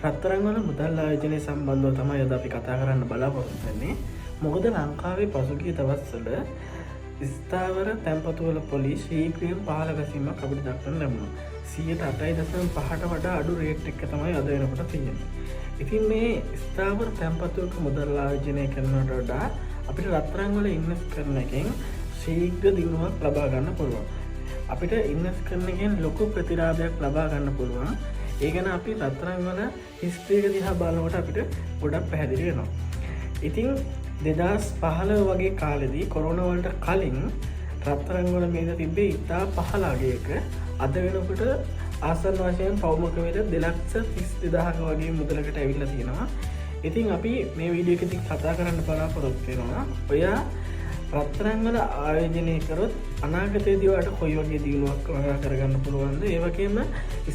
රත්තරන් වල මුදල් ආයෝජනය සම්බන්ධව තමයි අද අපි කතා කරන්න බලාපොරොත්තු වෙන්නේ. මොකද ලංකාවේ පසුගිය දවස්වල ස්ථාවර තැන්පතු වල පොලි ශීඝ්‍රයෙන් පහළ ගැසීමක් අපිට දක්වන්න ලැබුණා. 8.5ට වඩා අඩු රේට් එක තමයි අද වෙනකොට තියෙන්නේ. ඉතින් මේ ස්ථාවර තැන්පතුවක මුදල් ආයෝජනය කරනවට වඩා අපිට රත්තරන් වල ඉන්වෙස්ට් කරන එකෙන් ශීඝ්‍ර දිනුවක් ලබා ගන්න පුළුවන්. අපිට ඉන්වෙස්ට් කරන එකෙන් ලොකු ප්‍රතිලාභයක් ලබා ගන්න පුළුවන්. ඒ ගැන අපි රත්තරන් වල හිස්ටරි එක දිහා බලනකොට අපිට ගොඩක් පැහැදිලි වෙනවා. ඉතින් 2015 වගේ කාලෙදී කොරෝනා වලට කලින් රත්තරන් වල මේක තිබ්බේ ඉතා පහළ අගයක. අද වෙනකොට ආසන්න වශයෙන් පවුමක වේද 2,32,000ක වගේ මුදලකට ඇවිල්ලා තියෙනවා. ඉතින් අපි මේ වීඩියෝ එකකින් කතා කරන්න බලාපොරොත්තු වෙනවා. ඔයා රත්තරන් වල ආයෝජනය කරොත් අනාගතයේදී ඔයාලට කොයි වගේ දියුණුවක් හොයා කරගන්න පුළුවන්ද? ඒ වගේම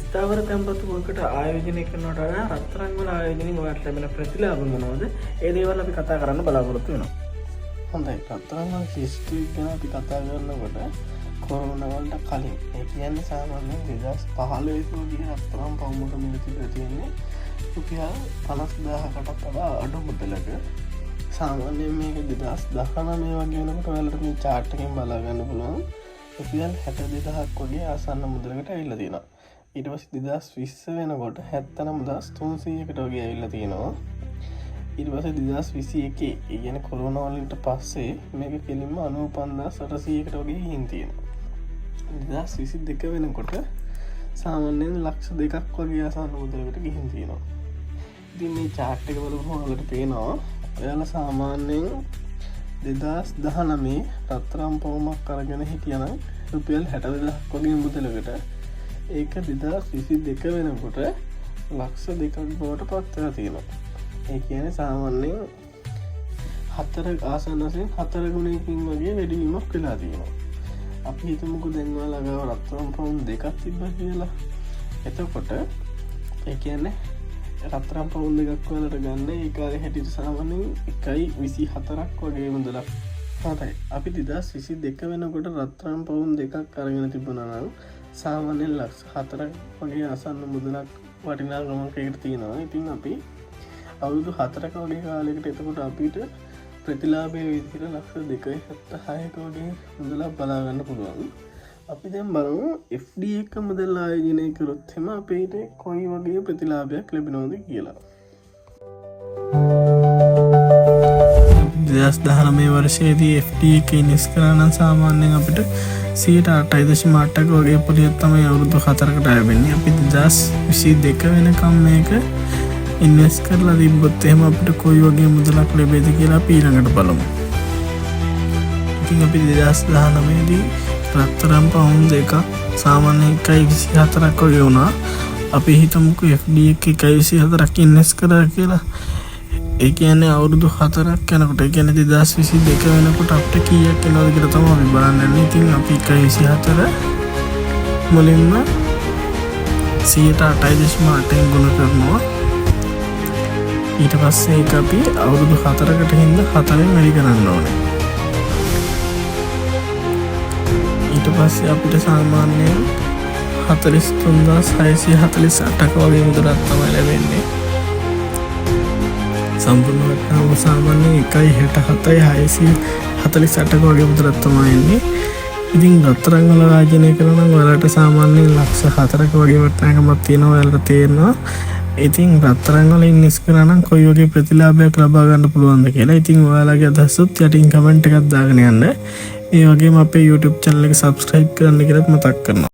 ස්ථාවර තැන්පතු වලකට ආයෝජනය කරනකොට වඩා රත්තරන් වල ආයෝජනයෙන් ඔයාලට ලැබෙන ප්‍රතිලාභ මොනවද? ඒ දේවල් අපි කතා කරන්න බලාපොරොත්තු වෙනවා. හොඳයි. රත්තරන් වල හිස්ටරි ගැන අපි කතා කරනකොට කොරෝනා වලට කලින් ඒ කියන්නේ සාමාන්‍යයෙන් 2015 වගේ රත්තරන් පවුමක මිල තිබෙලා තියෙන්නේ රුපියල් 50,000කටත් වඩා අඩු මුදලක. සාමාන්‍යයෙන් මේක 2019 වගේ වෙනකොට ඔයාලට මේ chart එකෙන් බලා ගන්න පුළුවන් රුපියල් 62,000ක් වගේ ආසන්න මුදලකට ඇවිල්ලා තියෙනවා. ඊට පස්සේ 2020 වෙනකොට 79,300කට වගේ ඇවිල්ලා තියෙනවා. ඊට පස්සේ 2021 ඒ කියන්නේ කොරෝනා වලට පස්සේ මේක කෙලින්ම 95,800කට වගේ ගිහින් තියෙනවා. 2022 වෙනකොට සාමාන්‍යයෙන් ලක්ෂ 2ක් වගේ ආසන්න මුදලකට ගිහින් තියෙනවා. ඉතින් මේ chart එක බලපුවම ඔයාලට පේනවා ඔයාලා සාමාන්‍යයෙන් 2019 රත්තරන් පවුමක් අරගෙන හිටියනම් රුපියල් 62,000ක් වගේ මුදලකට ඒක 2022 වෙනකොට ලක්ෂ 2ක් බවට පත් වෙලා තියෙනවා. ඒ කියන්නේ සාමාන්‍යයෙන් 4 ආසන්න වශයෙන් 4 ගුණයකින් වගේ වැඩිවීමක් වෙලා තියෙනවා. අපි හිතමුකෝ දැන් ඔයාලා ගාව රත්තරන් පවුම් දෙකක් තිබ්බා කියලා. එතකොට ඒ කියන්නේ රත්තරන් පවුම් දෙකක් වලට ගන්න ඒ කාලේ හැටියට සාමාන්‍යයෙන් 1.24ක් වගේ මුදලක්. හරි. අපි 2022 වෙනකොට රත්තරන් පවුම් දෙකක් අරගෙන තිබුණා නම් සාමාන්‍යයෙන් ලක්ෂ 4ක් වගේ ආසන්න මුදලක් වටිනාකමකට තියෙනවා. ඉතින් අපි අවුරුදු 4ක වගේ කාලයකට එතකොට අපිට ප්‍රතිලාභයේ විදිහට ලක්ෂ 2.76ක වගේ මුදලක් බලා ගන්න පුළුවන්. අපි දැන් බලමු FD එක මුදල් ආයෝජනය කරොත් එම අපිට කොයි වගේ ප්‍රතිලාභයක් ලැබෙනවද කියලා. 2019 වර්ෂයේදී FD එක ඉන්වෙස්ට් කරා නම් සාමාන්‍යයෙන් අපිට 8.8ක වගේ පොලියක් තමයි අවුරුදු 4කට ලැබෙන්නේ. අපි 2022 වෙනකම් මේක ඉන්වෙස්ට් කරලා තිබ්බොත් එහෙම අපිට කොයි වගේ මුදලක් ලැබෙයිද කියලා අපි ඊළඟට බලමු. ඉතින් අපි 2019 දී රත්තරන් පවුම් දෙකක් සාමාන්‍යයෙන් 1.24ක් වගේ වුණා. අපි හිතමුකෝ FD එක 1.24ක් ඉන්වෙස්ට් කරා කියලා. ඒ කියන්නේ අවුරුදු 4ක් යනකොට ඒ කියන්නේ 2022 වෙනකොට අපිට කීයක් එනවද කියලා තමයි අපි බලන්න යන්නේ. ඉතින් අපි 1.24 මුලින්ම 8.8ෙන් ගුණ කරනවා. ඊට පස්සේ ඒක අපි අවුරුදු 4කට හින්දා 4ෙන් වැඩි කරන්න ඕනේ. ඊට පස්සේ අපිට සාමාන්‍යයෙන් 43,648ක වගේ මුදලක් තමයි ලැබෙන්නේ. සම්පූර්ණ වටනම සාමාන්‍යයෙන් 1.67,648ක වගේ මුදලක් තමයි එන්නේ. ඉතින් රත්තරන් වල ආයෝජනය කරනවා නම් ඔයාලට සාමාන්‍යයෙන් ලක්ෂ 4ක වගේ වටිනාකමක් තියෙනවා. ඔයාලට තේරෙනවා ඉතින් රත්තරන් වල ඉන්වෙස්ට් කරා නම් කොයි වගේ ප්‍රතිලාභයක් ලබා ගන්න පුළුවන්ද කියලා. ඉතින් ඔයාලගේ අදහසත් යටින් කමෙන්ට් එකක් දාගෙන යන්න. ඒ වගේම අපේ YouTube channel එක subscribe කරන්න කියලා මතක් කරනවා.